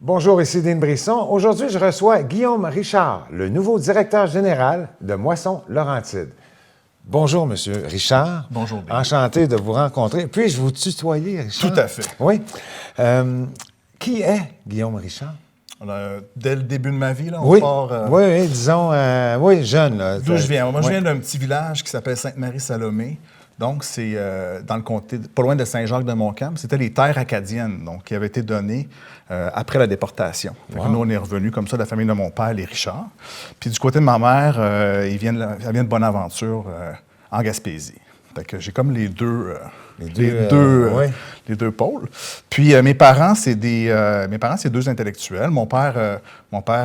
Bonjour, ici Dean Brisson. Aujourd'hui, je reçois Guillaume Richard, le nouveau directeur général de Moisson-Laurentides. Bonjour, Monsieur Richard. Bonjour, Dean. Enchanté de vous rencontrer. Puis-je vous tutoyer, Richard? Tout à fait. Oui. Qui est Guillaume Richard? Dès le début de ma vie, là, Oui, part... oui, disons, oui, jeune. Là. D'où je viens? Moi, je Oui. viens d'un petit village qui s'appelle Sainte-Marie-Salomé. Donc, c'est dans le comté, pas loin de Saint-Jacques-de-Montcalm. C'était les terres acadiennes, donc, qui avaient été données après la déportation. Fait que nous, on est revenus comme ça de la famille de mon père, les Richard. Puis du côté de ma mère, elle vient de Bonaventure, en Gaspésie. Fait que j'ai comme les deux pôles. Puis mes parents, c'est deux intellectuels. Mon père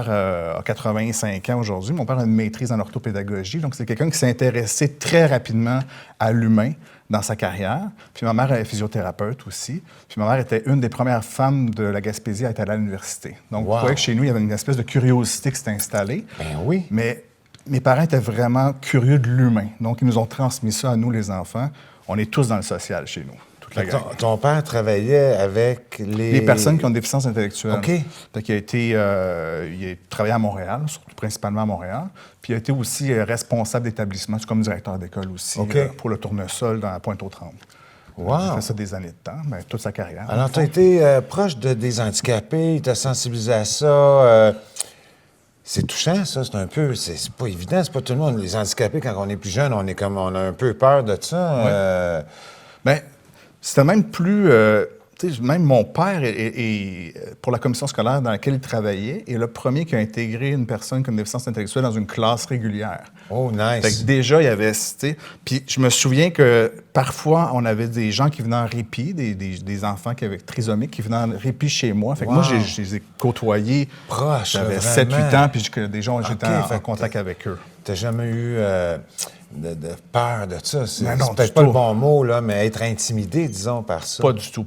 a 85 ans aujourd'hui. Mon père a une maîtrise en orthopédagogie. Donc, c'est quelqu'un qui s'est intéressé très rapidement à l'humain dans sa carrière. Puis ma mère est physiothérapeute aussi. Puis ma mère était une des premières femmes de la Gaspésie à être allée à l'université. Donc, vous voyez que chez nous, il y avait une espèce de curiosité qui s'était installée. Ben oui. Mais mes parents étaient vraiment curieux de l'humain. Donc, ils nous ont transmis ça à nous, les enfants. On est tous dans le social chez nous, toute la gang. Ton père travaillait avec Les personnes qui ont une déficience intellectuelle. OK. Fait qu'il il a travaillé à Montréal, surtout principalement à Montréal. Puis il a été aussi responsable d'établissement, comme directeur d'école aussi, pour le tournesol dans la Pointe-aux-Trembles. Wow. Il a fait ça des années de temps, mais toute sa carrière. Alors, tu as été proche des handicapés, tu as sensibilisé à ça. C'est touchant, ça. C'est un peu... C'est pas évident. C'est pas tout le monde. Les handicapés, quand on est plus jeune, on a un peu peur de ça. Bien, c'était même plus... même mon père, pour la commission scolaire dans laquelle il travaillait, est le premier qui a intégré une personne comme déficience intellectuelle dans une classe régulière. Oh, nice. Fait que déjà, il y avait... Puis je me souviens que parfois, on avait des gens qui venaient en répit, des enfants qui avaient trisomiques qui venaient en répit chez moi. Fait que moi, je les ai côtoyés. Proche, j'avais vraiment. 7-8 ans, puis déjà, j'étais en contact avec eux. Tu n'as jamais eu de peur de ça? C'est non, peut-être pas le bon mot, là, mais être intimidé, disons, par ça. Pas du tout.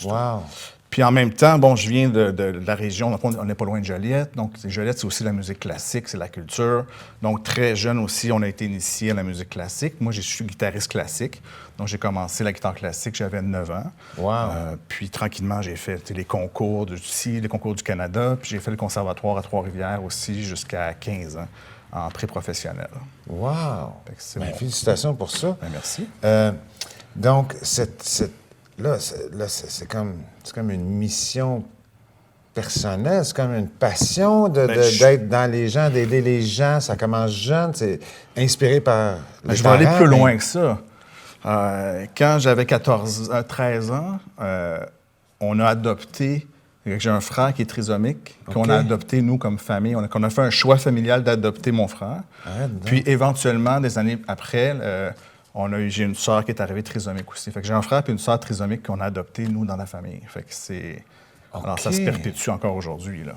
Wow. Puis en même temps, bon, je viens de la région, on n'est pas loin de Joliette. Donc, Joliette, c'est aussi la musique classique, c'est la culture. Donc, très jeune aussi, on a été initié à la musique classique. Moi, je suis guitariste classique. Donc, j'ai commencé la guitare classique, j'avais 9 ans. Wow. Puis, tranquillement, j'ai fait les concours les concours du Canada. Puis, j'ai fait le conservatoire à Trois-Rivières aussi jusqu'à 15 ans en pré-professionnel. Wow. Bien, félicitations pour ça. Bien, merci. Donc, là, c'est comme une mission personnelle, c'est comme une passion d'être dans les gens, d'aider les gens. Ça commence jeune, c'est inspiré par les je vais aller parents, plus loin que ça. Quand j'avais 13 ans, on a adopté... J'ai un frère qui est trisomique, qu'on a adopté, nous, comme famille. On a fait un choix familial d'adopter mon frère. Puis, éventuellement, des années après... j'ai une sœur qui est arrivée trisomique aussi. Fait que j'ai un frère et une sœur trisomique qu'on a adopté, nous, dans la famille. Fait que c'est... Alors, ça se perpétue encore aujourd'hui, là.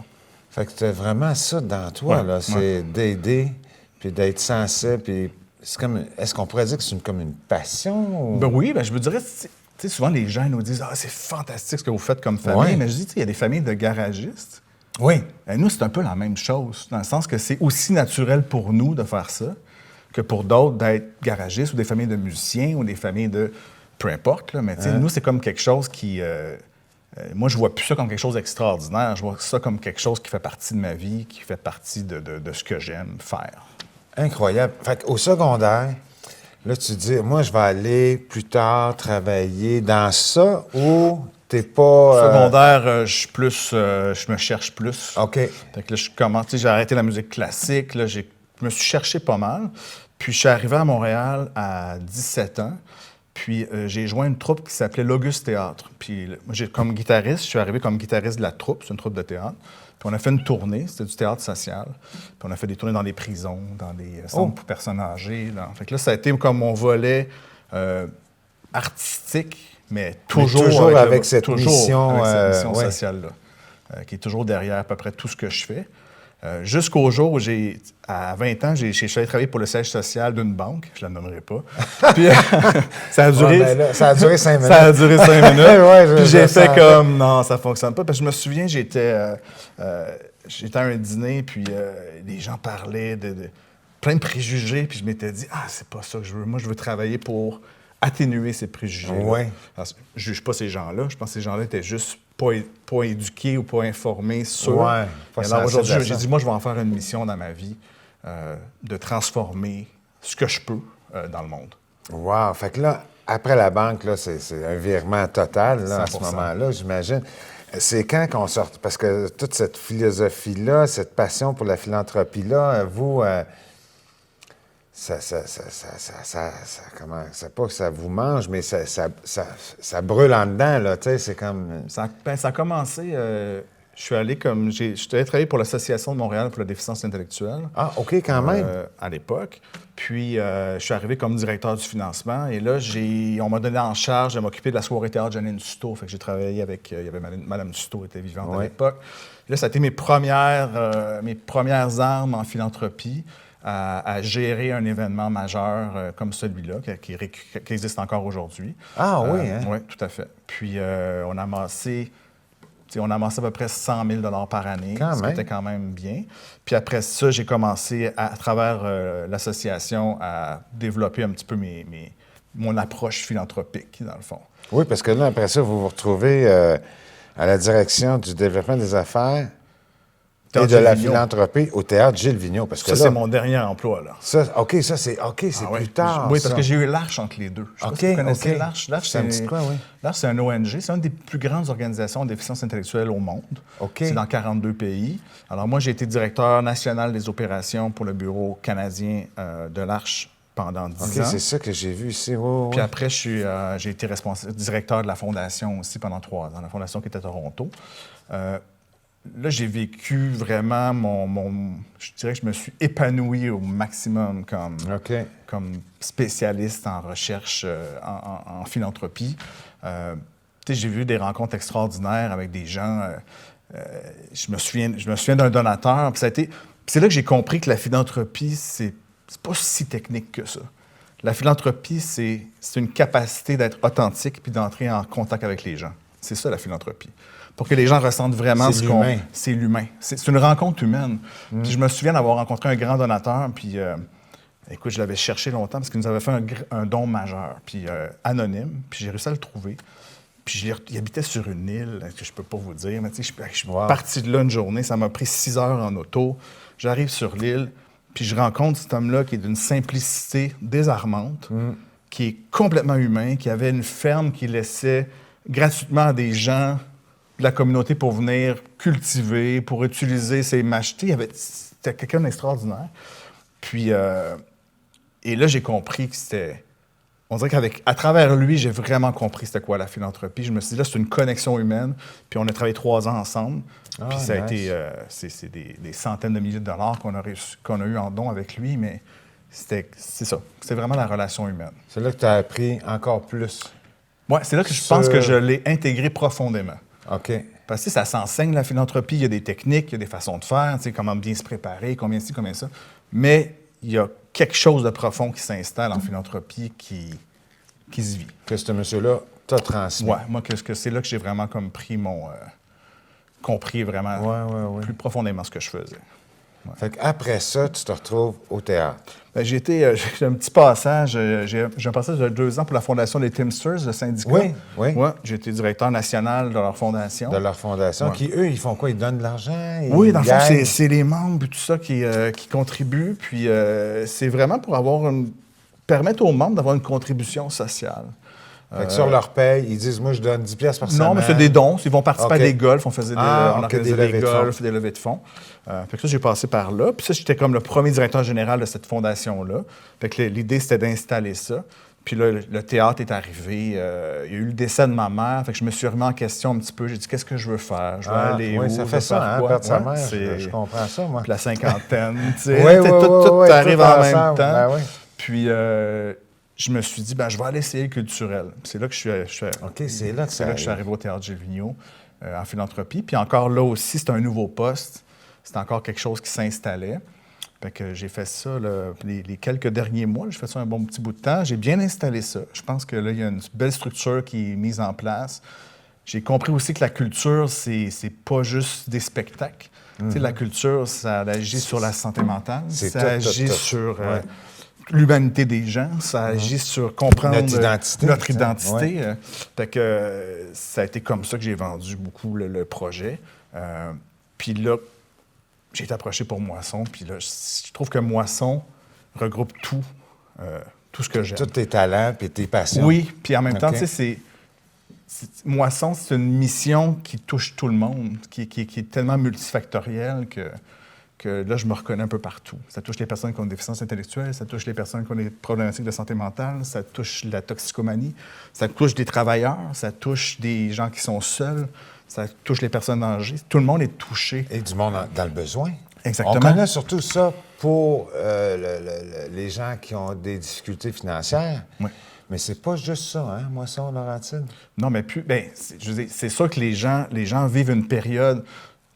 Fait que tu as vraiment ça dans toi, là. C'est d'aider, puis d'être sensible, puis c'est comme... Est-ce qu'on pourrait dire que c'est comme une passion? Ou... Ben oui, je vous dirais... Tu sais, souvent, les gens nous disent « Ah, c'est fantastique ce que vous faites comme famille. Mais je dis, il y a des familles de garagistes. Oui. Et nous, c'est un peu la même chose, dans le sens que c'est aussi naturel pour nous de faire ça que pour d'autres d'être garagistes ou des familles de musiciens ou des familles de... Peu importe, là, mais nous, c'est comme quelque chose qui... moi, je vois plus ça comme quelque chose d'extraordinaire. Je vois ça comme quelque chose qui fait partie de ma vie, qui fait partie de ce que j'aime faire. Incroyable. Fait qu'au secondaire, là, tu dis, moi, je vais aller plus tard travailler dans ça ou t'es pas... Secondaire, je suis plus... je me cherche plus. OK. Fait que là, j'ai arrêté la musique classique. Là, je me suis cherché pas mal. Puis, je suis arrivé à Montréal à 17 ans. Puis, j'ai joint une troupe qui s'appelait l'Auguste Théâtre. Puis, comme guitariste, je suis arrivé comme guitariste de la troupe. C'est une troupe de théâtre. Puis, on a fait une tournée. C'était du théâtre social. Puis, on a fait des tournées dans des prisons, dans des centres pour personnes âgées. Fait que là, ça a été comme mon volet artistique, mais toujours avec cette mission sociale-là, qui est toujours derrière à peu près tout ce que je fais. Jusqu'au jour où à 20 ans, je suis allé travailler pour le siège social d'une banque, je ne la nommerai pas. Puis ça a duré... ça a duré 5 minutes. Ça a duré 5 minutes. Puis j'ai fait sens... comme, non, ça ne fonctionne pas. Parce que je me souviens, j'étais à un dîner, puis les gens parlaient de plein de préjugés, puis je m'étais dit, ah, c'est pas ça que je veux. Moi, je veux travailler pour atténuer ces préjugés-là. Oui. Je ne juge pas ces gens-là. Je pense que ces gens-là étaient juste pas éduqués ou pas informés sur. Ouais, et alors aujourd'hui, j'ai dit, moi, je vais en faire une mission dans ma vie de transformer ce que je peux dans le monde. Wow! Fait que là, après la banque, là, c'est un virement total là, à ce 100%. moment-là, j'imagine. C'est quand qu'on sort? Parce que toute cette philosophie-là, cette passion pour la philanthropie-là, vous, comment, c'est pas que ça vous mange, mais ça brûle en dedans, là, tu sais, c'est comme... Ça a commencé... je suis allé comme... Je suis allé travailler pour l'Association de Montréal pour la déficience intellectuelle. Ah, OK, quand même. À l'époque. Puis, je suis arrivé comme directeur du financement. Et là, on m'a donné en charge de m'occuper de la soirée théâtre Janine Dusteau. Fait que j'ai travaillé avec... il y avait Mme Dusteau était vivante à l'époque. Là, ça a été mes premières armes en philanthropie à gérer un événement majeur comme celui-là, qui existe encore aujourd'hui. Ah oui, hein? Oui, tout à fait. Puis, on a amassé à peu près 100 000 par année, ce qui était quand même bien. Puis après ça, j'ai commencé, à travers l'association, à développer un petit peu mon approche philanthropique, dans le fond. Oui, parce que là, après ça, vous vous retrouvez à la direction du développement des affaires et de la philanthropie au Théâtre Gilles Vigneault. Parce que ça, c'est mon dernier emploi, là. Ça, c'est plus tard. Oui, parce que j'ai eu l'Arche entre les deux. Je sais pas si vous connaissez l'Arche. L'Arche, c'est un ONG. C'est une des plus grandes organisations de déficience intellectuelle au monde. C'est dans 42 pays. Alors moi, j'ai été directeur national des opérations pour le bureau canadien de l'Arche pendant 10 ans. C'est ça que j'ai vu ici. Puis après, j'ai été directeur de la fondation aussi pendant 3 ans, la fondation qui était à Toronto. Là, j'ai vécu vraiment je dirais que je me suis épanoui au maximum comme spécialiste en recherche en philanthropie. J'ai vu des rencontres extraordinaires avec des gens. Je me souviens d'un donateur. Puis c'est là que j'ai compris que la philanthropie, c'est pas si technique que ça. La philanthropie, c'est une capacité d'être authentique puis d'entrer en contact avec les gens. C'est ça, la philanthropie. Pour que les gens ressentent vraiment ce qu'on... C'est l'humain. C'est une rencontre humaine. Puis je me souviens d'avoir rencontré un grand donateur, puis écoute, je l'avais cherché longtemps parce qu'il nous avait fait un don majeur, puis anonyme, puis j'ai réussi à le trouver. Puis il habitait sur une île, que je peux pas vous dire, mais tu sais, je suis parti de là une journée, ça m'a pris 6 heures en auto. J'arrive sur l'île, puis je rencontre cet homme-là qui est d'une simplicité désarmante, qui est complètement humain, qui avait une ferme qui laissait gratuitement à des gens de la communauté pour venir cultiver, pour utiliser ses machines. C'était quelqu'un d'extraordinaire. Puis, et là, j'ai compris que c'était... On dirait qu'à travers lui, j'ai vraiment compris c'était quoi la philanthropie. Je me suis dit, là, c'est une connexion humaine. Puis on a travaillé 3 ans ensemble. Puis ça a été... c'est des centaines de milliers de dollars qu'on a eu en don avec lui, mais c'est ça. C'est vraiment la relation humaine. C'est là que tu as appris encore plus. Oui, c'est là que je pense que je l'ai intégré profondément. OK. Parce que ça s'enseigne, la philanthropie. Il y a des techniques, il y a des façons de faire, comment bien se préparer, combien ci, combien ça. Mais il y a quelque chose de profond qui s'installe en philanthropie qui se vit. Que ce monsieur-là t'a transmis. Oui, moi, c'est là que j'ai vraiment comme compris vraiment plus profondément ce que je faisais. Ouais. Fait qu'après ça, tu te retrouves au théâtre. Bien, j'ai un petit passage. J'ai un passage de 2 ans pour la Fondation des Teamsters, le syndicat. Oui. Ouais, j'ai été directeur national de leur fondation. De leur fondation, qui, eux, ils font quoi? Ils donnent de l'argent? Oui, dans le fond, c'est les membres et tout ça qui contribuent. Puis c'est vraiment pour permettre aux membres d'avoir une contribution sociale. Fait que sur leur paye, ils disent, moi, je donne 10 piastres par semaine. Non, mais c'est des dons. Ils vont participer à des golfs. On organisait des golfs, des levées de fonds. Fait que ça, j'ai passé par là. Puis ça, j'étais comme le premier directeur général de cette fondation-là. Fait que l'idée, c'était d'installer ça. Puis là, le théâtre est arrivé. Il y a eu le décès de ma mère. Fait que je me suis remis en question un petit peu. J'ai dit, qu'est-ce que je veux faire? Je veux aller où? Oui, ça fait ça, perdre sa mère. Je comprends ça, moi. Puis la cinquantaine, tu sais. Tout arrive en même temps. Ben, oui. Puis... je me suis dit, je vais aller essayer le culturel. C'est là que je suis arrivé au Théâtre Gilles Vigneault, en philanthropie. Puis encore là aussi, c'est un nouveau poste. C'est encore quelque chose qui s'installait. Fait que j'ai fait ça les quelques derniers mois. J'ai fait ça un bon petit bout de temps. J'ai bien installé ça. Je pense que là, il y a une belle structure qui est mise en place. J'ai compris aussi que la culture, c'est pas juste des spectacles. Tu sais, la culture, ça agit sur la santé mentale. Ça agit sur... l'humanité des gens, ça agit sur comprendre notre identité. Notre identité. Fait que ça a été comme ça que j'ai vendu beaucoup le projet. Puis là, j'ai été approché pour Moisson. Puis là, je trouve que Moisson regroupe tout ce que j'aime. Tous tes talents et tes passions. Oui, puis en même temps, tu sais, Moisson, c'est une mission qui touche tout le monde, qui est tellement multifactorielle que là, je me reconnais un peu partout. Ça touche les personnes qui ont des déficiences intellectuelles, ça touche les personnes qui ont des problématiques de santé mentale, ça touche la toxicomanie, ça touche des travailleurs, ça touche des gens qui sont seuls, ça touche les personnes âgées. Tout le monde est touché. Et du monde dans le besoin. Exactement. On connaît surtout ça pour les gens qui ont des difficultés financières. Oui. Mais c'est pas juste ça, hein, Moisson Laurentide? Non, mais je veux dire, c'est sûr que les gens vivent une période.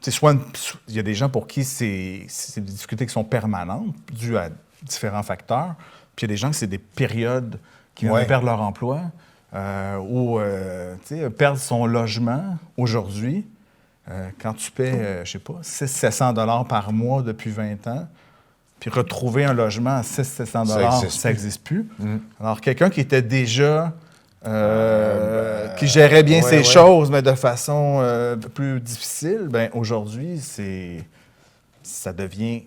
Il y a des gens pour qui c'est des difficultés qui sont permanentes, dues à différents facteurs. Puis il y a des gens que c'est des périodes qui viennent de perdre leur emploi ou perdre son logement aujourd'hui. Quand tu paies, je sais pas, 600-700 $ par mois depuis 20 ans, puis retrouver un logement à 600-700 $, ça n'existe plus. Alors, quelqu'un qui était déjà... qui gérait bien ses choses, mais de façon plus difficile, bien, aujourd'hui, ça devient...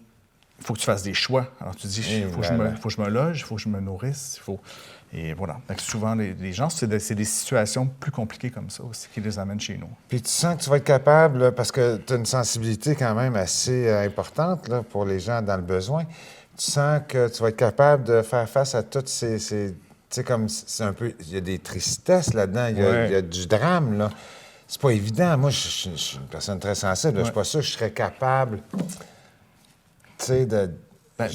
Il faut que tu fasses des choix. Alors, tu dis, il faut que je me loge, il faut que je me nourrisse, Et voilà. Donc, souvent, les gens, c'est des situations plus compliquées comme ça aussi qui les amènent chez nous. Puis tu sens que tu vas être capable, là, parce que tu as une sensibilité quand même assez importante là, pour les gens dans le besoin. Tu sens que tu vas être capable de faire face à toutes ces tu sais, comme c'est un peu... Il y a des tristesses là-dedans, il y a du drame, là. C'est pas évident. Moi, je suis une personne très sensible. Je suis pas sûr que je serais capable, tu sais, de...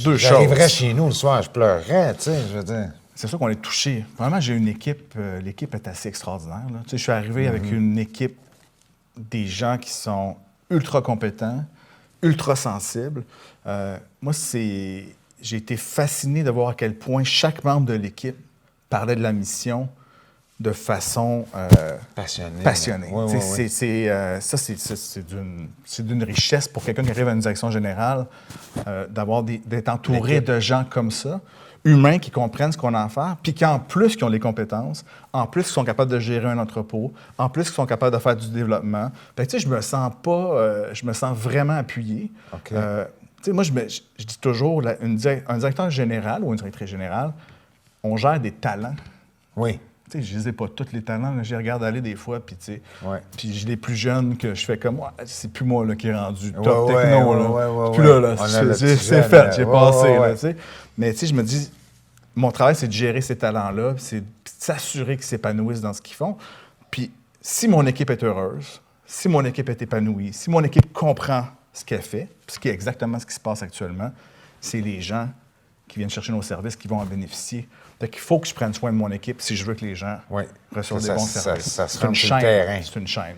deux choses. J'arriverais chez nous le soir, je pleurerais, tu sais, je veux dire... C'est sûr qu'on est touché. Vraiment, j'ai une équipe. L'équipe est assez extraordinaire. Là. Tu sais, je suis arrivé avec une équipe des gens qui sont ultra compétents, ultra sensibles. Moi, j'ai été fasciné de voir à quel point chaque membre de l'équipe parlait de la mission de façon passionnée. C'est d'une richesse pour quelqu'un qui arrive à une direction générale d'être entouré de gens comme ça, humains qui comprennent ce qu'on a à faire, puis qui, en plus, qui ont les compétences, en plus, qui sont capables de gérer un entrepôt, en plus, qui sont capables de faire du développement. Fait que, tu sais, je me sens vraiment appuyé. Okay. Tu sais, moi, je dis toujours, un directeur général ou une directrice générale, on gère des talents. Oui. Tu sais, je les ai pas tous les talents. Là. Je les regarde aller des fois, puis tu sais, puis j'ai les plus jeunes que je fais comme, c'est plus moi là, qui est rendu top techno. Puis là, c'est fait, j'ai passé. Là, tu sais. Mais tu sais, je me dis, mon travail, c'est de gérer ces talents-là, c'est de s'assurer qu'ils s'épanouissent dans ce qu'ils font. Puis si mon équipe est heureuse, si mon équipe est épanouie, si mon équipe comprend ce qu'elle fait, ce qui est exactement ce qui se passe actuellement, c'est les gens qui viennent chercher nos services qui vont en bénéficier. Donc, il faut que je prenne soin de mon équipe si je veux que les gens reçoivent des bons services. C'est une chaîne. C'est une chaîne.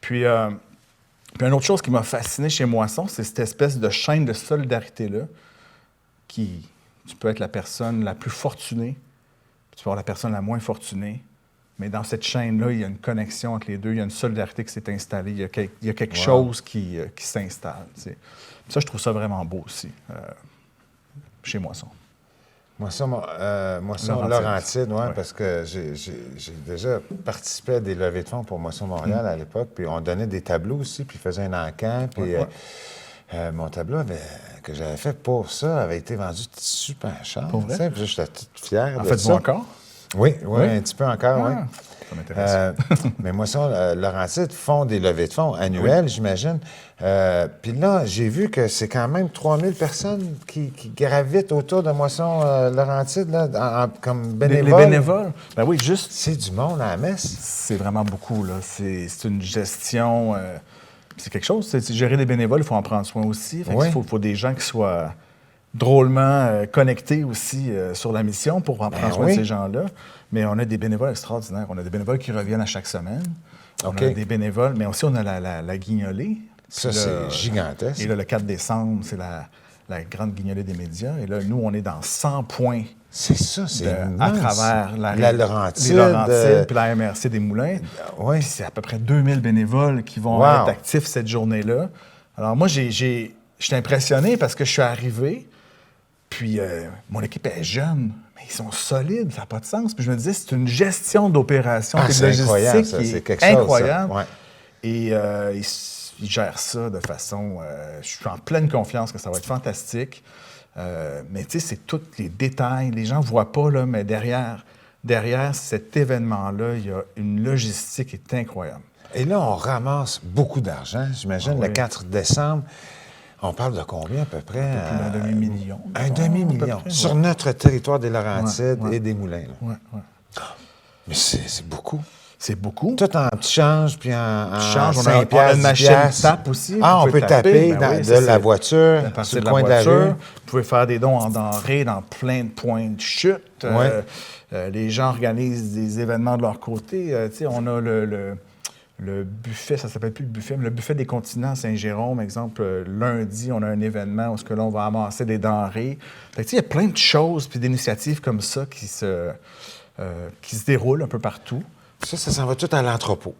Puis une autre chose qui m'a fasciné chez Moisson, c'est cette espèce de chaîne de solidarité-là qui... Tu peux être la personne la plus fortunée, puis tu peux avoir la personne la moins fortunée, mais dans cette chaîne-là, il y a une connexion entre les deux, il y a une solidarité qui s'est installée, il y a quelque chose qui s'installe. Tu sais. Ça, je trouve ça vraiment beau aussi, chez Moisson. Moisson Laurentide, parce que j'ai déjà participé à des levées de fonds pour Moisson Montréal à l'époque, puis on donnait des tableaux aussi, puis ils faisaient un encan, puis mon tableau que j'avais fait pour ça avait été vendu super cher. Pour vrai? Puis j'étais toute fière de ça. Faites-vous encore? Oui, un petit peu encore, oui. Ça m'intéresse. Mais Moisson Laurentide font des levées de fonds annuelles, j'imagine. Puis là, j'ai vu que c'est quand même 3000 personnes qui gravitent autour de Moisson Laurentide, là, comme bénévoles. Les bénévoles? Ben oui, juste... C'est du monde à la messe. C'est vraiment beaucoup, là. C'est une gestion... c'est quelque chose. Gérer des bénévoles, il faut en prendre soin aussi. Il faut des gens qui soient drôlement connectés aussi sur la mission pour en prendre soin de ces gens-là. Mais on a des bénévoles extraordinaires. On a des bénévoles qui reviennent à chaque semaine. On a des bénévoles, mais aussi on a la guignolée. Ça, c'est gigantesque. Et là, le 4 décembre, c'est la grande guignolée des médias. Et là, nous, on est dans 100 points. C'est ça, c'est immense. À travers la Laurentide, les Laurentides, puis la MRC des Moulins. Oui. C'est à peu près 2000 bénévoles qui vont être actifs cette journée-là. Alors moi, j'étais impressionné parce que je suis arrivé, Puis mon équipe est jeune, mais ils sont solides, ça n'a pas de sens. Puis je me disais, c'est une gestion d'opération et de incroyable, ça, logistique qui c'est est quelque chose, incroyable. ça. Ouais. Et ils gèrent ça de façon... je suis en pleine confiance que ça va être fantastique. Mais tu sais, c'est tous les détails. Les gens ne voient pas, là, mais derrière cet événement-là, il y a une logistique qui est incroyable. Et là, on ramasse beaucoup d'argent, j'imagine, le 4 décembre. On parle de combien à peu près? Plus d'un demi-million. Un demi-million sur notre territoire des Laurentides et des Moulins. Oui. Mais c'est beaucoup. C'est beaucoup. Tout en petit change, puis en change. On 5 a une machine piastres. tape aussi. On peut taper de la voiture, sur le coin de la rue. Vous pouvě faire des dons en denrées dans plein de points de chute. Les gens organisent des événements de leur côté. On a le buffet, ça ne s'appelle plus le buffet, mais le buffet des continents à Saint-Jérôme, exemple, lundi, on a un événement où là, on va amasser des denrées. Il y a plein de choses puis d'initiatives comme ça qui se déroulent un peu partout. Ça s'en va tout à l'entrepôt.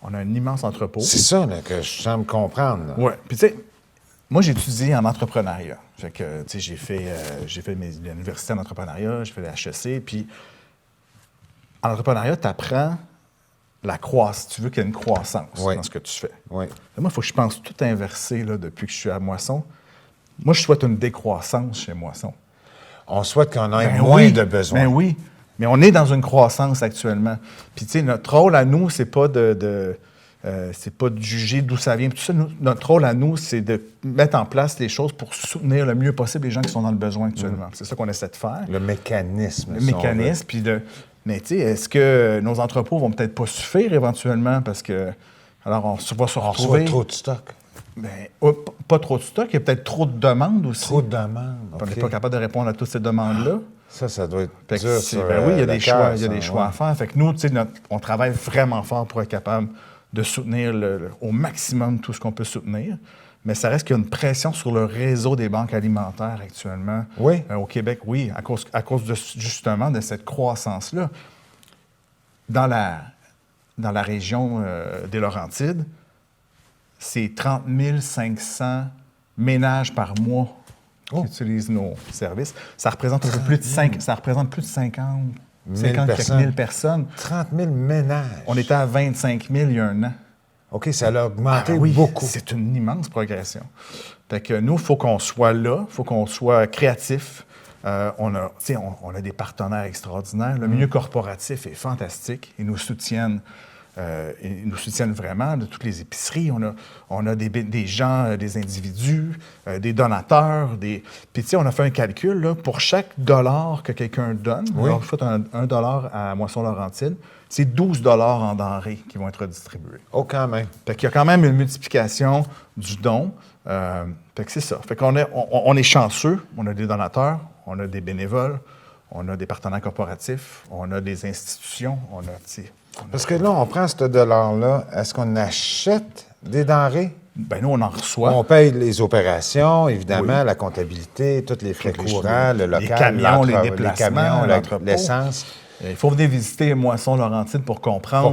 On a un immense entrepôt. C'est ça là, que je semble comprendre. Oui. Puis tu sais, moi, j'ai étudié en entrepreneuriat. Fait que, tu sais, j'ai fait l'université en entrepreneuriat, j'ai fait l'HEC, puis en entrepreneuriat, tu apprends la croissance. Tu veux qu'il y ait une croissance dans ce que tu fais. Oui. Moi, il faut que je pense tout inversé là, depuis que je suis à Moisson. Moi, je souhaite une décroissance chez Moisson. On souhaite qu'on ait moins de besoins. Ben oui, mais on est dans une croissance actuellement. Puis, tu sais, notre rôle à nous, c'est pas c'est pas de juger d'où ça vient. Tout ça, notre rôle à nous, c'est de mettre en place les choses pour soutenir le mieux possible les gens qui sont dans le besoin actuellement. C'est ça qu'on essaie de faire. Le mécanisme. Le mécanisme, puis mais tu sais, est-ce que nos entrepôts vont peut-être pas suffire éventuellement parce que... Alors, on va se retrouver... On reçoit trop de stock. Bien, pas trop de stock, il y a peut-être trop de demandes aussi. Trop de demandes, On n'est pas capable de répondre à toutes ces demandes-là. Ça doit être dur sur oui, il y a des choix, il y a des choix à faire. Fait que nous, tu sais, on travaille vraiment fort pour être capable de soutenir au maximum tout ce qu'on peut soutenir. Mais ça reste qu'il y a une pression sur le réseau des banques alimentaires actuellement au Québec, oui, à cause justement de cette croissance-là. Dans la région des Laurentides, c'est 30 500 ménages par mois qui utilisent nos services. Ça représente un peu plus de 50 000 personnes. 30 000 ménages. On était à 25 000 il y a un an. OK, ça a augmenté oui, beaucoup. C'est une immense progression. Fait que nous, il faut qu'on soit là, il faut qu'on soit créatif. On a des partenaires extraordinaires. Le milieu corporatif est fantastique. Ils nous soutiennent vraiment de toutes les épiceries. On a des gens, des individus, des donateurs. Puis, tu sais, on a fait un calcul. Là, pour chaque dollar que quelqu'un donne, alors, je fais un dollar à Moisson-Laurentide, c'est 12 $ en denrées qui vont être distribués. Oh, quand même. Fait qu'il y a quand même une multiplication du don. Fait que c'est ça. Fait qu'on on est chanceux. On a des donateurs, on a des bénévoles, on a des partenaires corporatifs, on a des institutions, Parce que là, on prend ce dollar-là. Est-ce qu'on achète des denrées? Bien, nous, on en reçoit. On paye les opérations, évidemment, la comptabilité, tous les frais courants, le local, les camions, les déplacements, l'essence. Il faut venir visiter Moisson-Laurentide pour comprendre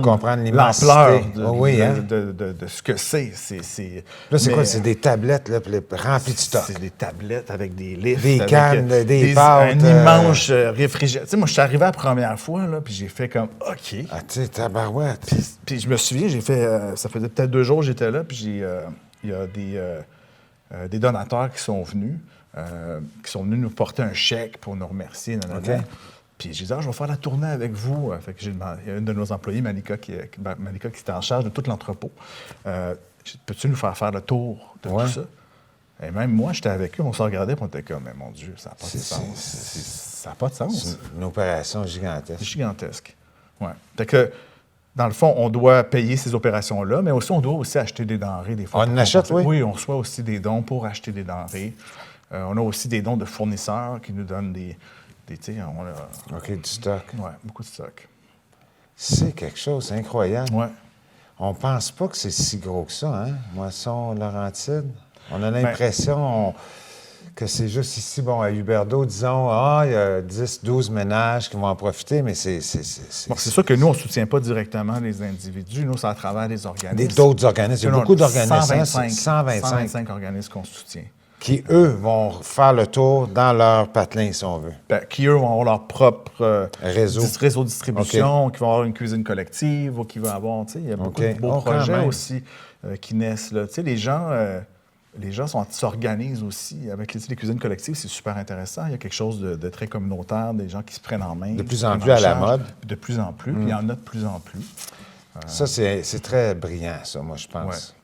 l'ampleur de ce que c'est. Là, c'est quoi? C'est des tablettes là, remplies de stock. C'est des tablettes avec des lifts. Des cannes, des pâtes. Un immense réfrigérateur. Tu sais, moi, je suis arrivé la première fois, là, puis j'ai fait comme OK. Ah, tu sais, tabarouette. Puis je me souviens, j'ai fait... ça faisait peut-être 2 jours que j'étais là, puis il y a des donateurs qui sont venus nous porter un chèque pour nous remercier. Puis j'ai dit, je vais faire la tournée avec vous. Fait que il y a une de nos employés, Malika, qui était en charge de tout l'entrepôt. Peux-tu nous faire le tour de tout ça? Et même moi, j'étais avec eux, on se regardait, puis on était comme, mais mon Dieu, ça n'a pas de sens. Ça n'a pas de sens. C'est une opération gigantesque. C'est gigantesque. Oui. Fait que, dans le fond, on doit payer ces opérations-là, mais aussi, on doit aussi acheter des denrées des fois. On achète, oui? Oui, on reçoit aussi des dons pour acheter des denrées. On a aussi des dons de fournisseurs qui nous donnent OK, du stock. Oui, beaucoup de stock. C'est quelque chose, c'est incroyable. Oui. On pense pas que c'est si gros que ça, hein, Moisson-Laurentide. On a l'impression que c'est juste ici, à Huberdeau, disons, il y a 10, 12 ménages qui vont en profiter, mais c'est sûr que nous, on ne soutient pas directement les individus. Nous, c'est à travers les organismes. D'autres organismes. Il y a beaucoup d'organismes. 125 organismes qu'on soutient. Qui, eux, vont faire le tour dans leur patelin, si on veut. Qui, eux, vont avoir leur propre réseau de distribution, qui vont avoir une cuisine collective, ou qui vont avoir, il y a beaucoup de beaux projets aussi qui naissent, là. Les gens s'organisent aussi avec les cuisines collectives, c'est super intéressant. Il y a quelque chose de très communautaire, des gens qui se prennent en main. De plus en plus à la mode. De plus en plus, puis il y en a de plus en plus. Ça, c'est très brillant, ça, moi, je pense. Ouais.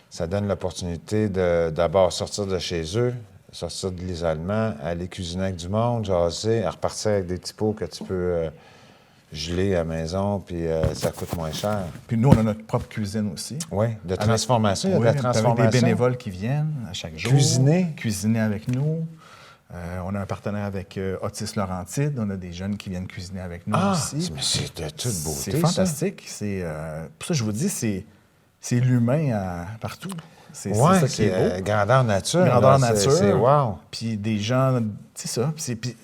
Ça donne l'opportunité de d'abord sortir de chez eux, sortir de l'isolement, aller cuisiner avec du monde, jaser, repartir avec des petits pots que tu peux geler à la maison, puis ça coûte moins cher. Puis nous, on a notre propre cuisine aussi. Oui, de transformation. Il y a de la transformation. Avec des bénévoles qui viennent à chaque jour. Cuisiner avec nous. On a un partenaire avec Otis Laurentide. On a des jeunes qui viennent cuisiner avec nous aussi. Mais c'est de toute beauté, c'est fantastique. Pour ça, je vous dis, c'est l'humain partout. C'est ça qui est beau. Grandeur nature. Grandeur nature. C'est wow. Puis des gens, c'est ça. Puis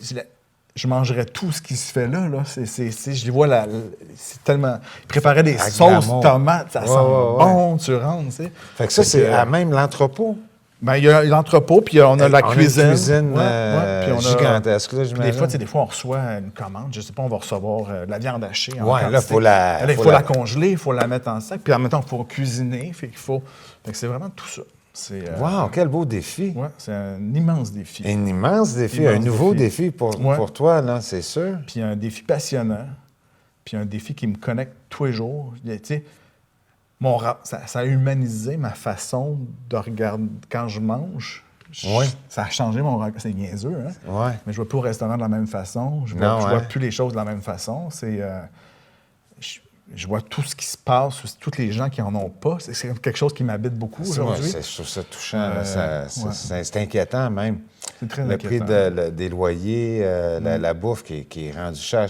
je mangerais tout ce qui se fait là. Je les vois, c'est tellement... Ils préparaient des sauces tomates, ça sent bon, tu rentres, tu sais. Fait que ça, c'est à même l'entrepôt. Bien, il y a l'entrepôt, puis on a la cuisine. Une cuisine gigantesque, là, j'imagine. Des fois, on reçoit une commande, je ne sais pas, on va recevoir de la viande hachée. Oui, là, il faut la congeler, il faut la mettre en sac, puis en même temps, il faut cuisiner. Fait que c'est vraiment tout ça. Wow, quel beau défi. Oui, c'est un immense défi. Un immense défi, un nouveau défi pour toi, là, c'est sûr. Puis un défi passionnant, puis un défi qui me connecte tous les jours. Tu sais, ça a humanisé ma façon de regarder quand je mange. Ça a changé mon regard. C'est niaiseux, hein? Ouais. Mais je ne vais plus au restaurant de la même façon. Je ne vois plus les choses de la même façon. Je vois tout ce qui se passe, toutes les gens qui n'en ont pas. C'est quelque chose qui m'habite beaucoup aujourd'hui. Je trouve ça touchant. C'est inquiétant même. C'est très inquiétant. Le prix des loyers, la bouffe qui est rendue cher.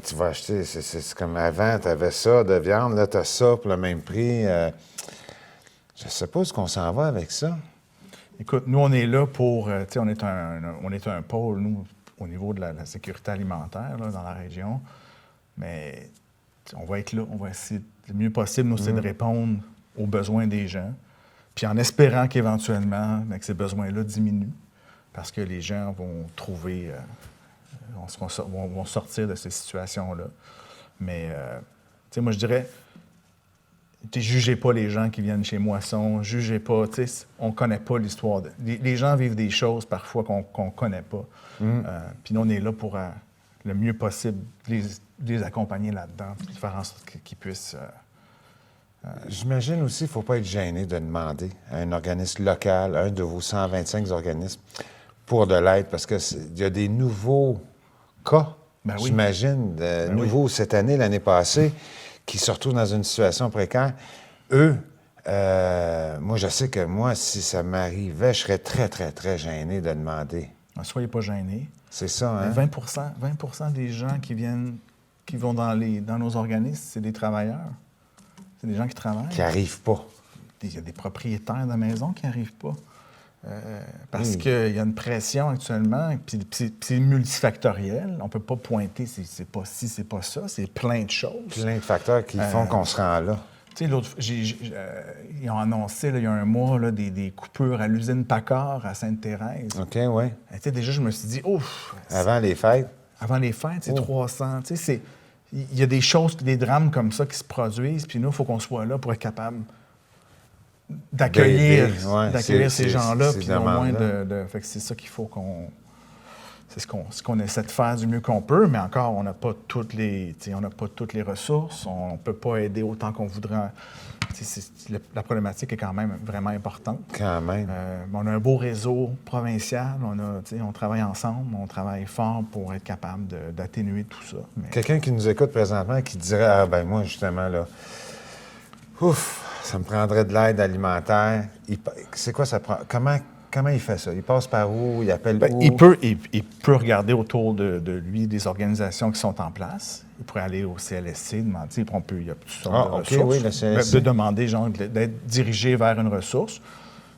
Tu vas acheter, c'est comme avant, tu avais ça de viande, là, tu as ça pour le même prix. Je ne sais pas où est-ce qu'on s'en va avec ça. Écoute, nous, on est là pour... on est un pôle, nous, au niveau de la sécurité alimentaire là, dans la région. Mais on va être là, on va essayer le mieux possible, nous, c'est de répondre aux besoins des gens. Puis en espérant qu'éventuellement, que ces besoins-là diminuent, parce que les gens vont trouver... vont sortir de ces situations-là. Mais, moi, je dirais, jugez pas les gens qui viennent chez Moisson, jugez pas, on ne connaît pas l'histoire. Les gens vivent des choses parfois qu'on ne connaît pas. Puis nous, on est là pour le mieux possible les accompagner là-dedans, puis faire en sorte qu'ils puissent... J'imagine aussi qu'il ne faut pas être gêné de demander à un organisme local, un de vos 125 organismes, pour de l'aide, parce qu'il y a des nouveaux cas, j'imagine, nouveaux cette année, l'année passée, qui se retrouvent dans une situation précaire. Eux, moi, je sais que moi, si ça m'arrivait, je serais très, très, très gêné de demander. Ne soyez pas gênés. C'est ça, hein? 20 des gens qui vont dans nos organismes, c'est des travailleurs. C'est des gens qui travaillent. Qui n'arrivent pas. Il y a des propriétaires de maisons qui n'arrivent pas. Parce qu'il y a une pression actuellement, puis c'est multifactoriel. On ne peut pas pointer, c'est pas ci, c'est pas ça. C'est plein de choses. Plein de facteurs qui font qu'on se rend là. Tu sais, ils ont annoncé, là, il y a un mois, là, des coupures à l'usine Paccard à Sainte-Thérèse. OK, oui. Tu sais, déjà, je me suis dit, ouf! Avant les fêtes? Avant les fêtes, c'est 300. Tu sais, il y a des choses, des drames comme ça qui se produisent, puis nous, il faut qu'on soit là pour être capable d'accueillir ces gens-là, puis au moins fait que c'est ça qu'il faut qu'on... C'est ce qu'on essaie de faire du mieux qu'on peut, mais encore, on n'a pas toutes les ressources, on ne peut pas aider autant qu'on voudrait. La problématique est quand même vraiment importante. Quand même. On a un beau réseau provincial, on travaille ensemble, on travaille fort pour être capable d'atténuer tout ça. Mais... Quelqu'un qui nous écoute présentement qui dirait « Ah, ben moi, justement, là, ça me prendrait de l'aide alimentaire. » C'est quoi ça prend? Comment il fait ça? Il passe par où? Il appelle où? Il peut regarder autour de lui des organisations qui sont en place. Il pourrait aller au CLSC, demander, il y a toutes sortes de ressources. Oui, le CLSC. De demander, d'être dirigé vers une ressource.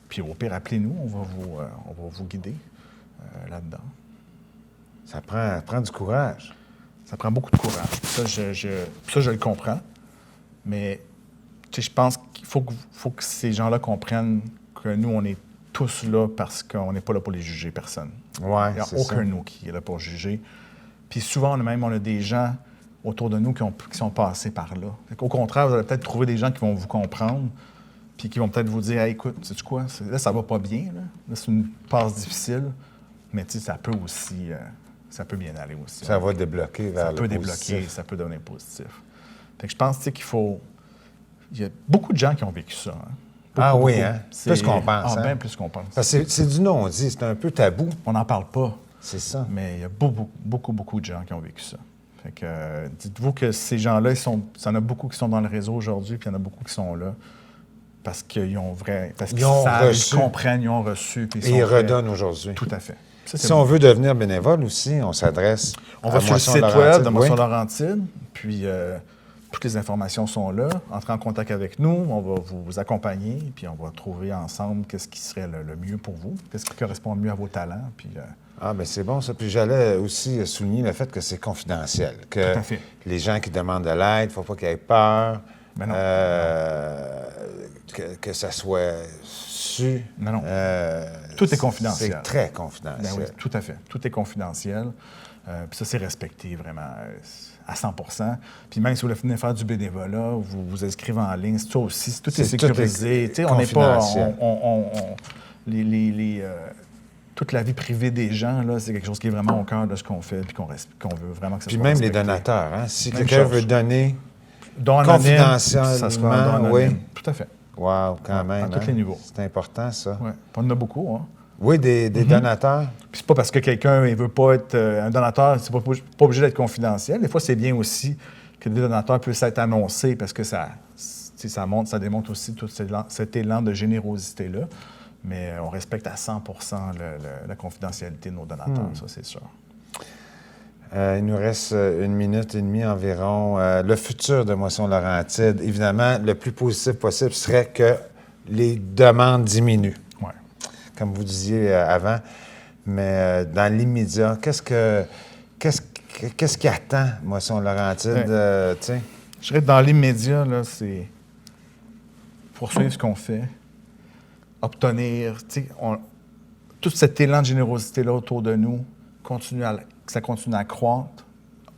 Puis au pire, appelez-nous, on va vous guider là-dedans. Ça prend du courage. Ça prend beaucoup de courage. Ça, je le comprends. Mais je pense qu'il faut que ces gens-là comprennent que nous, on est tous là parce qu'on n'est pas là pour les juger personne. Ouais, Il n'y a c'est aucun ça. de nous qui est là pour juger. Puis souvent, on a des gens autour de nous qui sont passés par là. Au contraire, vous allez peut-être trouver des gens qui vont vous comprendre, puis qui vont peut-être vous dire hey, écoute, sais-tu quoi, là, ça va pas bien. Là, c'est une passe difficile, mais tu sais, ça peut aussi, ça peut bien aller aussi. Ça va débloquer vers Ça le peut positif. débloquer, ça peut devenir positif. Fait que je pense tu sais, qu'il faut. Il y a beaucoup de gens qui ont vécu ça. Hein. Ah oui, beaucoup. hein? Plus qu'on pense. Ah, hein? bien plus qu'on pense. Parce que c'est du non-dit, c'est un peu tabou. On n'en parle pas, C'est ça. mais il y a beaucoup de gens qui ont vécu ça. Fait que dites-vous que ces gens-là, il y en a beaucoup qui sont dans le réseau aujourd'hui, puis il y en a beaucoup qui sont là parce qu'ils ont parce qu'ils savent, reçu. ils comprennent, ils ont reçu, puis Et ils redonnent aujourd'hui. Tout à fait. Ça, Si on veut devenir bénévole aussi, on s'adresse On à va sur le Moisson site Laurentide. web de Oui. Moisson Laurentide, puis toutes les informations sont là. Entrez en contact avec nous, on va vous accompagner, puis on va trouver ensemble qu'est-ce qui serait le mieux pour vous, qu'est-ce qui correspond le mieux à vos talents. Puis, Ah, bien, c'est bon, ça. Puis j'allais aussi souligner le fait que c'est confidentiel, que Tout à fait. les gens qui demandent de l'aide, il ne faut pas qu'ils aient peur, Ben non. que ça soit su. Non. Tout est confidentiel. C'est très Ben confidentiel. oui, tout à fait. Tout est confidentiel. Puis ça, c'est respecté vraiment à 100 %. Puis même si vous voulez venir faire du bénévolat, vous vous inscrivez en ligne, ça aussi, tout est C'est sécurisé. tout est On n'est pas... confidentiel. Toute la vie privée des gens, là, c'est quelque chose qui est vraiment au cœur de ce qu'on fait puis qu'on veut vraiment que ça Puis soit même les respecté. donateurs, hein? Si Même quelqu'un chose. veut donner Don anonyme, confidentiellement, ça sera un don anonyme. oui. Tout à fait. Wow, quand même. à tous hein? les niveaux. C'est important, ça. Ouais. On en a beaucoup, hein. Oui, des donateurs. Puis c'est pas parce que quelqu'un ne veut pas être un donateur, c'est pas obligé d'être confidentiel. Des fois, c'est bien aussi que des donateurs puissent être annoncés parce que ça démontre aussi tout cet élan de générosité-là. Mais on respecte à 100 % la confidentialité de nos donateurs, ça, c'est sûr. Il nous reste 1 minute et demie environ. Le futur de Moisson Laurentide, évidemment, le plus positif possible serait que les demandes diminuent, Ouais. comme vous disiez avant. Mais dans l'immédiat, qu'est-ce qui attend Moisson Laurentide? Tu sais? Je dirais que dans l'immédiat, là, c'est poursuivre ce qu'on fait, obtenir, tu sais, tout cet élan de générosité-là autour de nous, que ça continue à croître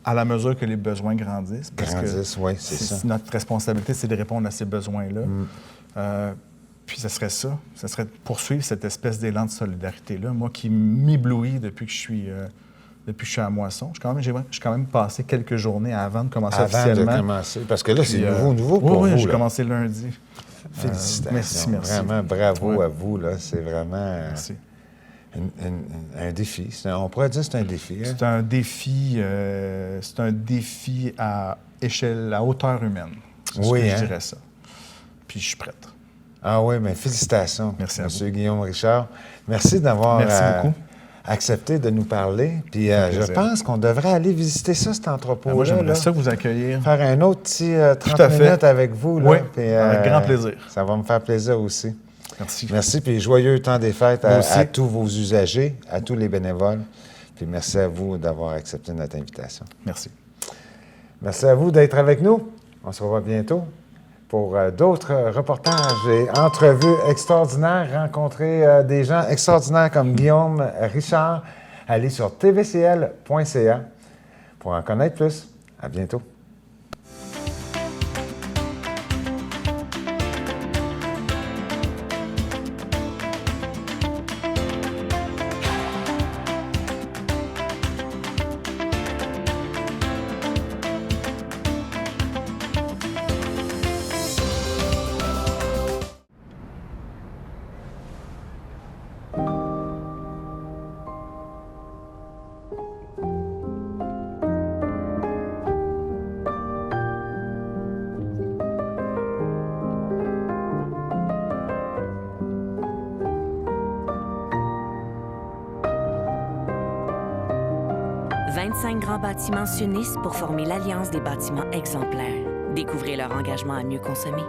à la mesure que les besoins grandissent. Parce Grandissent, oui, c'est ça. Notre responsabilité, c'est de répondre à ces besoins-là. Puis ce serait ça. Ce serait de poursuivre cette espèce d'élan de solidarité-là. Moi qui m'éblouis depuis que je suis à Moisson. J'ai quand même passé quelques journées avant de commencer Avant officiellement. de commencer, parce que là, c'est Puis, nouveau pour oui, vous. j'ai là. commencé lundi. Félicitations. Merci. Vraiment, bravo Ouais. à vous. Là. C'est vraiment Merci. un défi. On pourrait dire que c'est un défi. Hein? C'est un défi à hauteur humaine. C'est ce Oui, que hein? je dirais ça. Puis je suis prête. Ah oui, bien, félicitations, Merci à M. Guillaume Richard. Merci d'avoir Merci beaucoup. accepté de nous parler. Puis fait je plaisir. pense qu'on devrait aller visiter ça, cet entrepôt-là. Moi, j'aimerais là. ça vous accueillir. Faire un autre petit 30 à fait. minutes avec vous. Là, Oui, puis, avec grand plaisir. Ça va me faire plaisir aussi. Merci. Merci, puis joyeux temps des fêtes Vous aussi. à tous vos usagers, à tous les bénévoles. Puis merci à vous d'avoir accepté notre invitation. Merci. Merci à vous d'être avec nous. On se revoit bientôt pour d'autres reportages et entrevues extraordinaires. Rencontrer des gens extraordinaires comme Guillaume Richard. Allez sur tvcl.ca pour en connaître plus. À bientôt. « 25 grands bâtiments s'unissent pour former l'Alliance des bâtiments exemplaires. Découvrez leur engagement à mieux consommer.